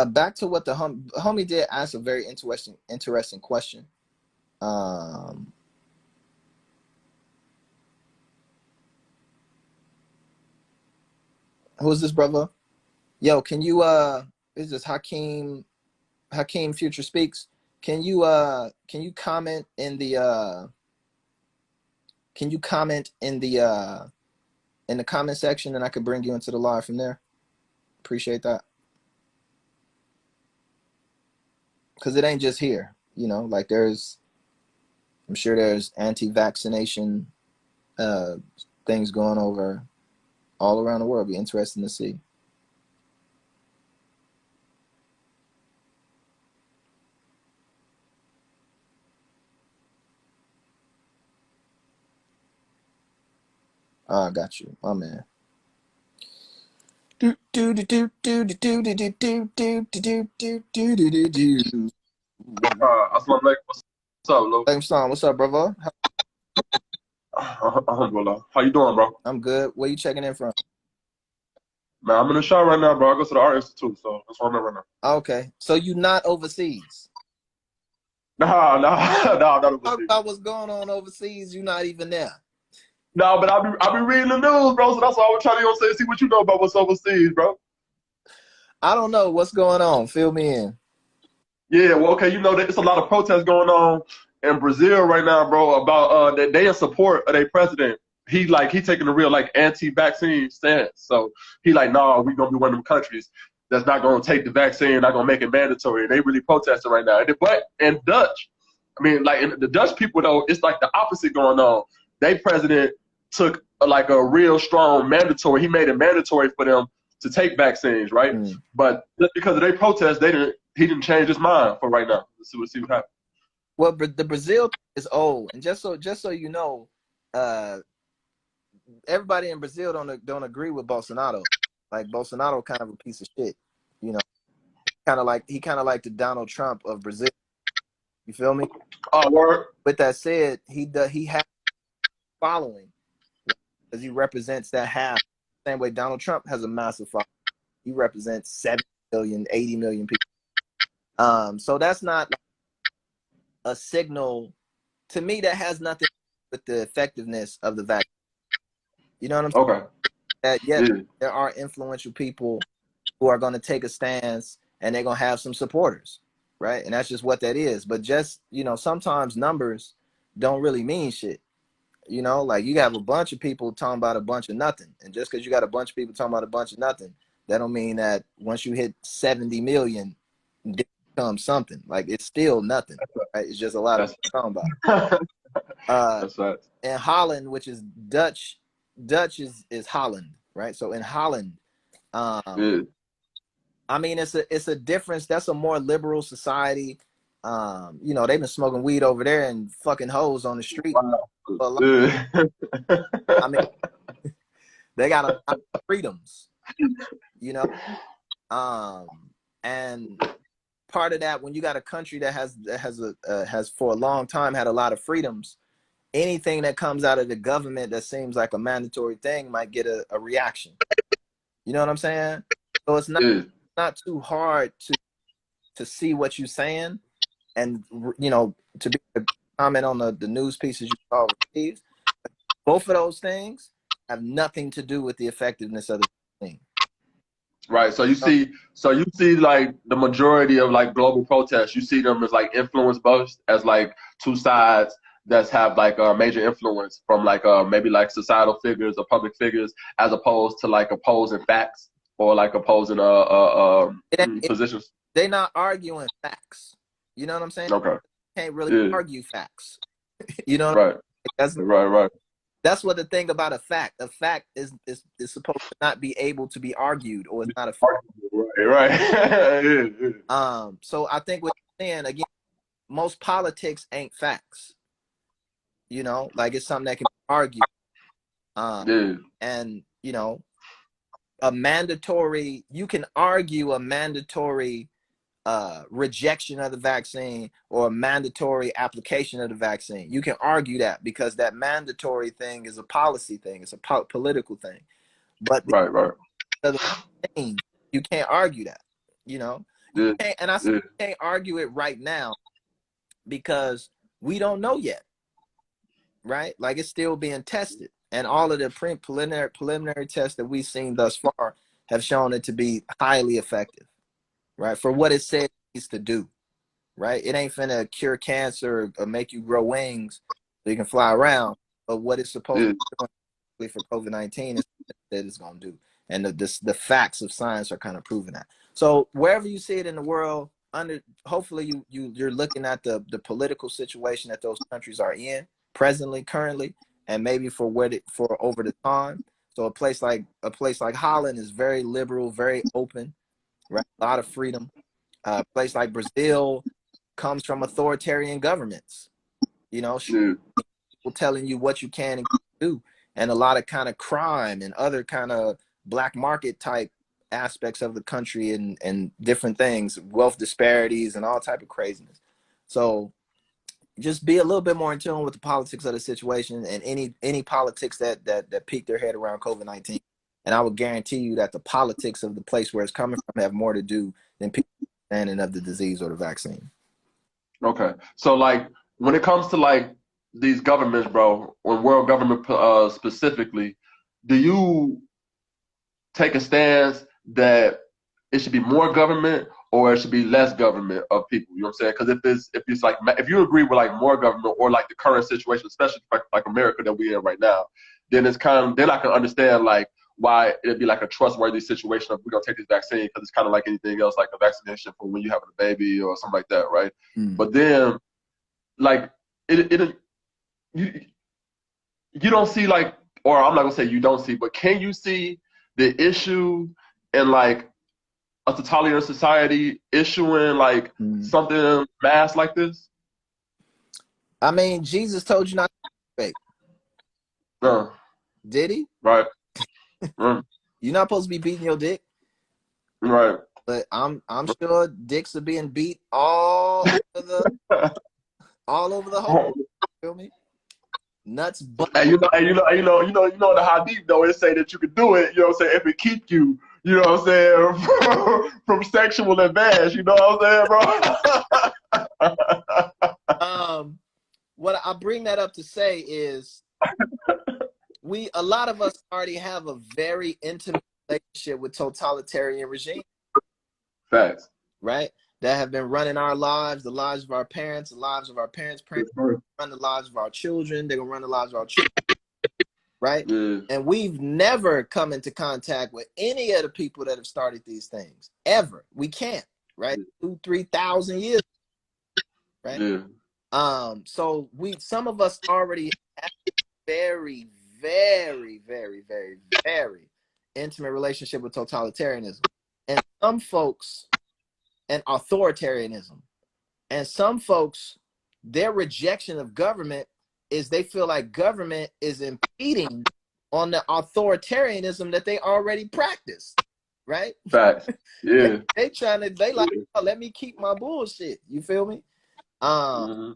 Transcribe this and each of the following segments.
Back to what the homie did ask a very interesting question. Who's this brother? Yo, can you is this Hakeem Future Speaks? Can you comment in the in the comment section, and I could bring you into the live from there? Appreciate that. Because it ain't just here, you know, like I'm sure there's anti-vaccination things going over all around the world. Be interesting to see. I got you, my man. Assalamu alaikum. What's up, Lupe? What's up, brother? Alhamdulillah. How you doing, bro? I'm good. Where you checking in from? Man, I'm in the shop right now, bro. I go to the Art Institute, so that's where I'm at right now. Okay, so you not overseas? Nah, not overseas. Talk about what's going on overseas. You not even there. No, but I be reading the news, bro. So that's why I was trying to see what you know about what's overseas, bro. I don't know what's going on. Fill me in. Yeah, well, okay, you know, there's a lot of protests going on in Brazil right now, bro, about that they in support of their president. He taking a real like anti-vaccine stance. So he like, nah, we gonna be one of them countries that's not gonna take the vaccine, not gonna make it mandatory. They really protesting right now. But in Dutch, I mean, like in the Dutch people though, it's like the opposite going on. Their president took like a real strong mandatory. He made it mandatory for them to take vaccines, right? But just because of their protest, he didn't change his mind for right now. Let's see what happens. Well, the Brazil is old, and just so you know, everybody in Brazil don't agree with Bolsonaro. Like Bolsonaro, kind of a piece of shit, you know. He kind of like the Donald Trump of Brazil. You feel me? Oh, word. With that said, he has following because he represents that half. Same way Donald Trump has a massive following. He represents 70 million, 80 million people. So that's not a signal to me. That has nothing to do with the effectiveness of the vaccine. You know what I'm saying? Okay. That yes, there are influential people who are going to take a stance, and they're going to have some supporters, right? And that's just what that is. But just, you know, sometimes numbers don't really mean shit. You know, like you have a bunch of people talking about a bunch of nothing. And just because you got a bunch of people talking about a bunch of nothing, that don't mean that once you hit 70 million, it becomes something. Like it's still nothing, right? It's just a lot of people talking about. That's right. In Holland, which is Dutch is Holland, right? So in Holland, I mean, it's a difference. That's a more liberal society. You know, they've been smoking weed over there and fucking hoes on the street. Wow. I mean, they got a lot of freedoms, you know. And part of that, when you got a country that has for a long time had a lot of freedoms, anything that comes out of the government that seems like a mandatory thing might get a reaction. You know what I'm saying? So it's not too hard to see what you're saying, and you know, to be a comment on the news pieces you saw overseas. Both of those things have nothing to do with the effectiveness of the thing. Right. So you see like the majority of like global protests, you see them as like influence based, as like two sides that have like a major influence from like maybe like societal figures or public figures, as opposed to like opposing facts or like opposing positions. They're not arguing facts. You know what I'm saying? Okay. You can't really argue facts. You know what right. That's right. That's what the thing about a fact. A fact is supposed to not be able to be argued, or it's not a fact. Right. So I think what you're saying, again, most politics ain't facts. You know, like it's something that can be argued. And you know, you can argue a mandatory rejection of the vaccine or a mandatory application of the vaccine. You can argue that because that mandatory thing is a policy thing. It's a political thing. But right. The thing, you can't argue that, you know. Yeah. And I said, you can't argue it right now because we don't know yet, right? Like it's still being tested, and all of the preliminary tests that we've seen thus far have shown it to be highly effective, right? For what it says it needs to do, right? It ain't finna cure cancer or make you grow wings so you can fly around, but what it's supposed to be doing for COVID-19 is that it's gonna do, and the facts of science are kind of proving that. So wherever you see it in the world, hopefully you're looking at the political situation that those countries are in presently, currently, and maybe for over the time. So a place like Holland is very liberal, very open, right? A lot of freedom. A place like Brazil comes from authoritarian governments, people telling you what you can and can't do, and a lot of kind of crime and other kind of black market type aspects of the country, and different things, wealth disparities and all type of craziness. So just be a little bit more in tune with the politics of the situation, and any politics that peek their head around COVID-19. And I would guarantee you that the politics of the place where it's coming from have more to do than people understanding of the disease or the vaccine. Okay. So like when it comes to like these governments, bro, or world government specifically, do you take a stance that it should be more government or it should be less government of people? You know what I'm saying? Because if like, if you agree with like more government or like the current situation, especially like America that we're in right now, then it's then I can understand like why it'd be like a trustworthy situation if we're gonna take this vaccine, because it's kind of like anything else, like a vaccination for when you're having a baby or something like that, right? But then like you don't see like, or I'm not gonna say you don't see, but can you see the issue in like a totalitarian society issuing like something mass like this? I mean, Jesus told you not to fake. Did he? Right. You're not supposed to be beating your dick. Right. But I'm sure dicks are being beat all over the whole. Feel me? Nuts, but and you know the hadith though, it say that you can do it, you know what I'm saying, if it keep you, you know what I'm saying, from sexual advance, you know what I'm saying, bro? What I bring that up to say is a lot of us already have a very intimate relationship with totalitarian regimes. Facts. Right? That have been running our lives, the lives of our parents, the lives of our parents' parents, run the lives of our children, they're gonna run the lives of our children, right? Yeah. And we've never come into contact with any of the people that have started these things, ever. We can't, right? 2,000-3,000 years, right? Yeah. So some of us already have a very, very, very, very, very intimate relationship with totalitarianism. And some folks, and authoritarianism. And some folks, their rejection of government is they feel like government is impeding on the authoritarianism that they already practice, right? Facts. Yeah. they like, oh, let me keep my bullshit. You feel me? And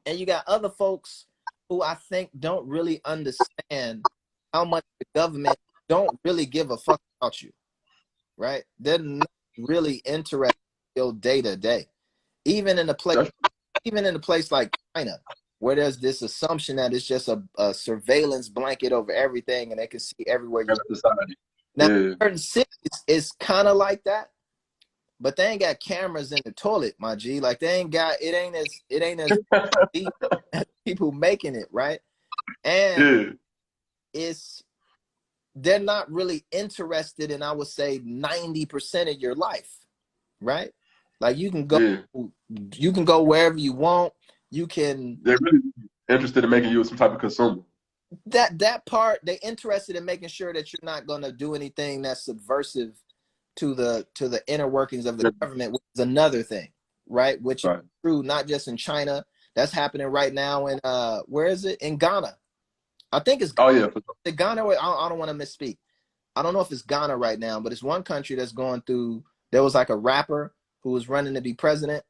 you got other folks who I think don't really understand how much the government don't really give a fuck about you, right? They're not really interested in your day to day, even in a place like China, where there's this assumption that it's just a surveillance blanket over everything and they can see everywhere you society. Now, certain cities is kind of like that, but they ain't got cameras in the toilet, my G. Like they ain't got it ain't as deep as people making it, right? And they're not really interested in, I would say, 90% of your life, right? Like you can go wherever you want. They're really interested in making you some type of consumer. That part, they're interested in making sure that you're not gonna do anything that's subversive to the inner workings of the government, which is another thing, right? Which is true not just in China. That's happening right now in where is it? In Ghana. I think it's Ghana. I don't want to misspeak. I don't know if it's Ghana right now, but it's one country that's going through. There was like a rapper who was running to be president.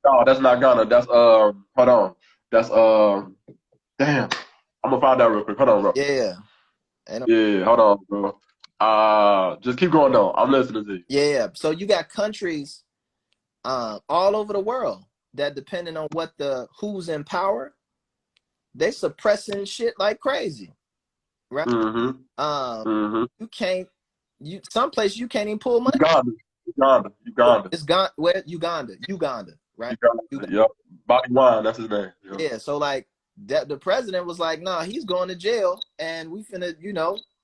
No, that's not Ghana. That's hold on. That's damn. I'm gonna find out real quick. Hold on, bro. Yeah. Hold on, bro. Just keep going on. I'm listening to you. Yeah. So you got countries all over the world, that depending on who's in power, they suppressing shit like crazy, right? You can't, someplace you can't even pull money. Uganda. It's gone. Where? Uganda, right? Uganda. Yep. Bobby Wine, that's his name. Yep. Yeah. So like that, the president was like, "Nah, he's going to jail, and we finna,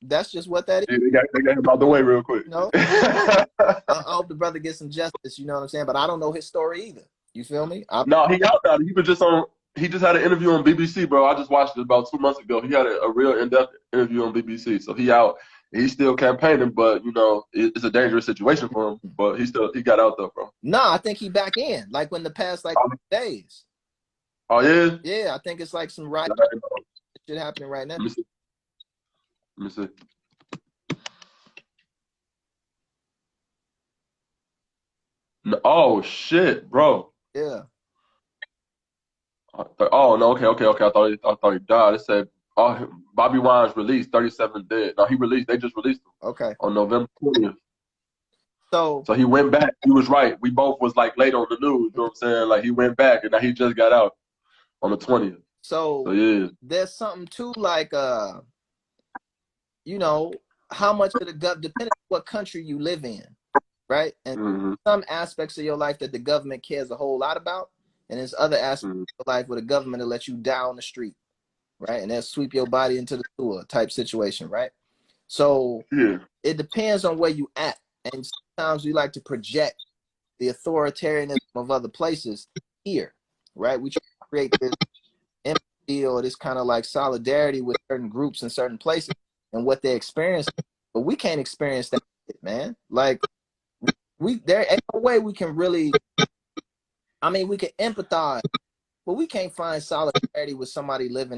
that's just what that is." Yeah, they got him out the way real quick. I hope the brother gets some justice. You know what I'm saying? But I don't know his story either. You feel me? No, he out now. He was just on. He just had an interview on BBC, bro. I just watched it about 2 months ago. He had a real in-depth interview on BBC. So he out. He's still campaigning, but it's a dangerous situation for him. But he got out though, bro. No, I think he back in. Like when the past days. Oh yeah. Yeah, I think it's like some right shit happening right now. Let me see. Oh shit, bro. Yeah. Oh no, okay. I thought he died. It said, "Oh, Bobby Wine's released, 37 dead." No, he released. They just released him. Okay. On November 20th. So he went back. He was right. We both was like late on the news. You know what I'm saying? Like he went back, and now he just got out on the 20th. So yeah, there's something too, like how much of the depending on what country you live in, right? And some aspects of your life that the government cares a whole lot about, and there's other aspects of life where the government will let you down the street, right? And they'll sweep your body into the sewer type situation, right? So it depends on where you at, and sometimes we like to project the authoritarianism of other places here, right? We try to create this empathy or this kind of like solidarity with certain groups in certain places and what they experience, but we can't experience that, man. Like there ain't no way we can really. I mean, we can empathize, but we can't find solidarity with somebody living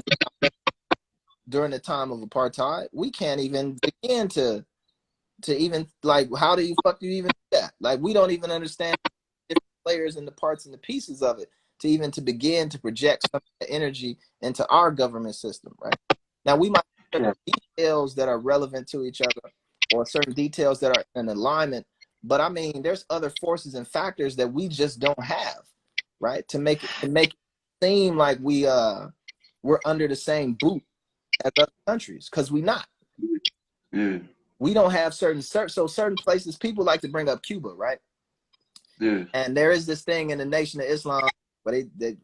during the time of apartheid. We can't even begin to even, like, how do you even do that? Like, we don't even understand the different layers and the parts and the pieces of it to begin to project some of the energy into our government system, right? Now, we might have certain details that are relevant to each other or certain details that are in alignment, but I mean, there's other forces and factors that we just don't have, right? To make it seem like we're under the same boot as other countries, because we're not. Yeah. We don't have certain places. People like to bring up Cuba, right? Yeah. And there is this thing in the Nation of Islam where they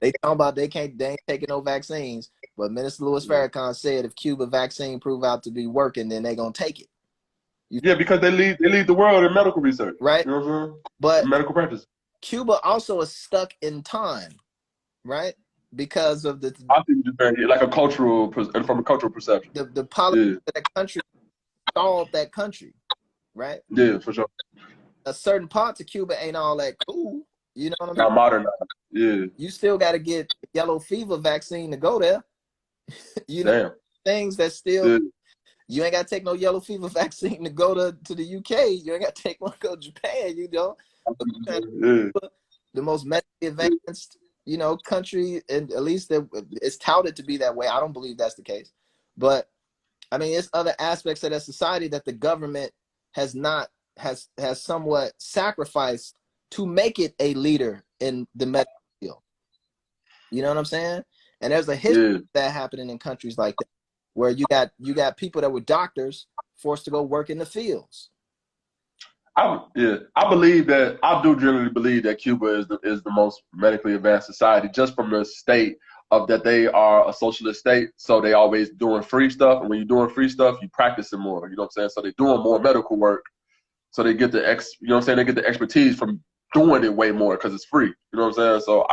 talking about they ain't taking no vaccines. But Minister Louis Farrakhan said if Cuba vaccine prove out to be working, then they're gonna take it. Because they lead the world in medical research, right? You know what I'm saying? But in medical practice. Cuba also is stuck in time, right? Because of the I think like a cultural from a cultural perception. The politics of that country stalled that country, right? Yeah, for sure. A certain parts of Cuba ain't all that cool. You know what I mean? Not modern. Yeah. You still got to get yellow fever vaccine to go there. Damn. Things that still you ain't got to take no yellow fever vaccine to go to the UK. You ain't got to take one to go to Japan. The most medically advanced country, and at least it's touted to be that way. I don't believe that's the case, but I mean, it's other aspects of that society that the government has somewhat sacrificed to make it a leader in the medical field. You know what I'm saying? And there's a history of that happening in countries like that, where you got people that were doctors forced to go work in the fields. I do generally believe that Cuba is the most medically advanced society, just from the state of that they are a socialist state, so they always doing free stuff, and when you're doing free stuff, you practice it more. You know what I'm saying? So they're doing more medical work, so they get the they get the expertise from doing it way more because it's free. You know what I'm saying? So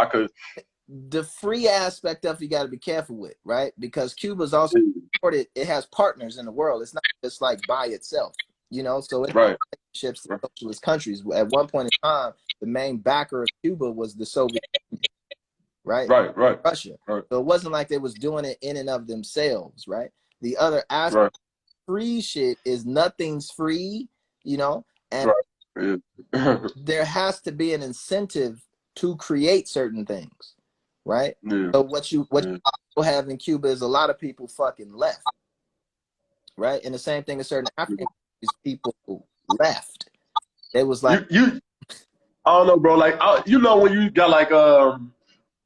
the free aspect of it, you got to be careful with, right? Because Cuba's also supported. It has partners in the world. It's not just like by itself, So it has relationships with socialist countries. At one point in time, the main backer of Cuba was the Soviet Union. Right, Russia. Right. So it wasn't like they was doing it in and of themselves, right? The other aspect, free shit is nothing's free, and there has to be an incentive to create certain things, right? Yeah. So what you also have in Cuba is a lot of people fucking left, right? And the same thing in certain African people left. It was like I don't know, bro. Like, you know, when you got like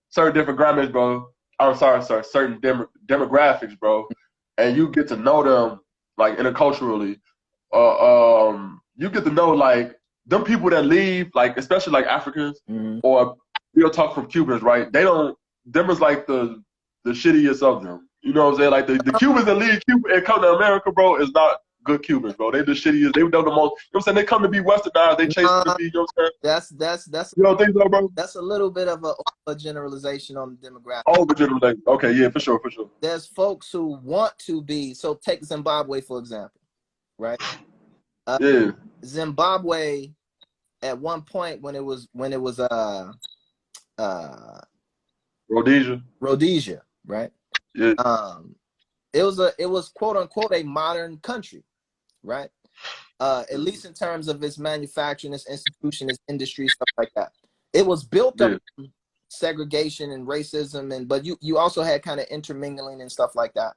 certain different grammars, bro. I'm sorry, certain demographics, bro, and you get to know them like interculturally. You get to know like them people that leave, like especially like Africans Mm-hmm. or real talk from Cubans, right? They don't. Them is like the shittiest of them. You know what I'm saying? Like the Cubans that leave Cuba and come to America, bro, is not good Cubans, bro. They the shittiest. They done the most. You know what I'm saying? They come to be westernized. They chase to be. You know what I'm saying? That's You don't think so, bro? that's a little bit of a generalization on the demographic. Oh, legitimate. Okay, yeah, for sure, for sure. There's folks who want to be. So take Zimbabwe for example, right? Yeah. Zimbabwe at one point when it was Rhodesia. Rhodesia, right? Yeah. It was quote unquote a modern country, right? At least in terms of its manufacturing, its institution, its industry, stuff like that. It was built up segregation and racism, but you also had kind of intermingling and stuff like that.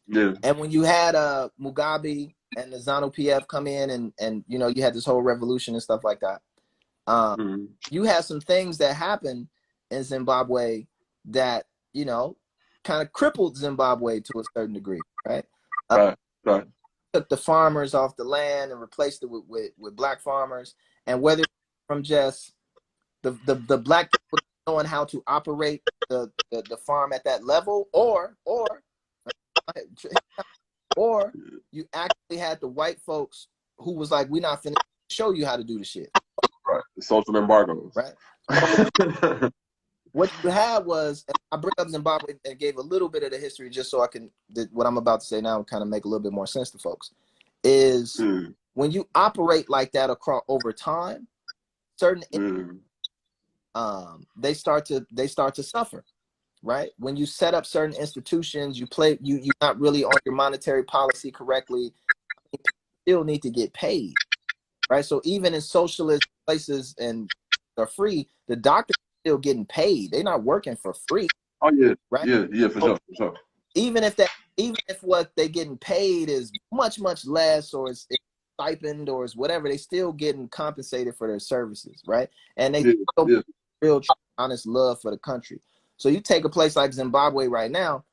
Yeah. And when you had Mugabe and the ZANU PF come in and you know you had this whole revolution and stuff like that. You had some things that happened in Zimbabwe that you know kind of crippled Zimbabwe to a certain degree, right? Right. Took the farmers off the land and replaced it with black farmers, and whether from just the black people knowing how to operate the farm at that level, or you actually had the white folks who was like, we're not finna show you how to do the shit. Right. The social embargoes. Right. What you had was, and I bring up Zimbabwe and gave a little bit of the history just so I can, what I'm about to say now kind of make a little bit more sense to folks, is when you operate like that across over time, certain they start to suffer. Right? When you set up certain institutions, you're not really on your monetary policy correctly, you still need to get paid. Right? So even in socialist places and are free, the doctors are still getting paid. They're not working for free. Oh yeah. Right? Yeah, for sure. Even if what they're getting paid is much less, or it's stipend, or it's whatever, they still getting compensated for their services, right? And they still real honest love for the country. So you take a place like Zimbabwe right now,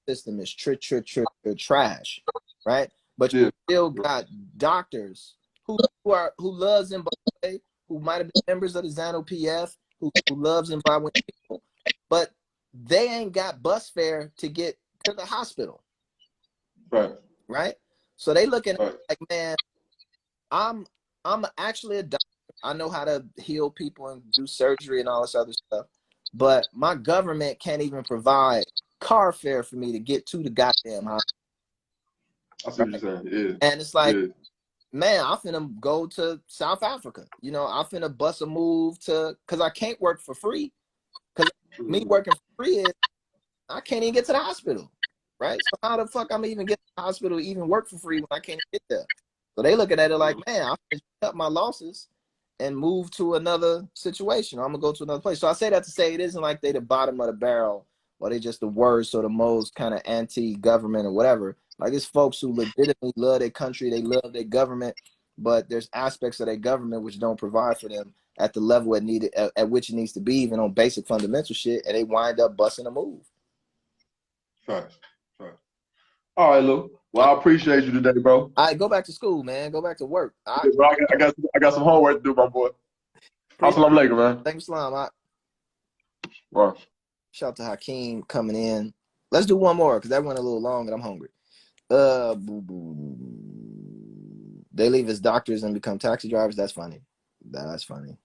the system is trash, right? But you still got doctors who love Zimbabwe, who might have been members of the ZANU PF, who love Zimbabwean people, but they ain't got bus fare to get to the hospital. Right? So they looking at like, man, I'm actually a doctor. I know how to heal people and do surgery and all this other stuff. But my government can't even provide car fare for me to get to the goddamn hospital. I see what you're saying. Yeah. And it's like, man, I'm finna go to South Africa. You know, I'm finna bust a move because I can't work for free. Because me working for free is, I can't even get to the hospital. Right? So how the fuck I'm even get to the hospital to even work for free when I can't get there? So they looking at it like, man, I'm gonna cut my losses and move to another situation. I'm gonna go to another place. So I say that to say it isn't like they the bottom of the barrel, or they just the worst or the most kind of anti-government or whatever. Like, it's folks who legitimately love their country, they love their government, but there's aspects of their government which don't provide for them at the level at which it needs to be, even on basic fundamental shit, and they wind up busting a move. Facts. All right, Lou. Well, I appreciate you today, bro. All right, go back to school, man. Go back to work. All right. Bro, I got some homework to do, my boy. Assalamu alaikum, man. Thanks, Salam. Wow. Shout out to Hakeem coming in. Let's do one more because that went a little long and I'm hungry. They leave as doctors and become taxi drivers. That's funny. That's funny.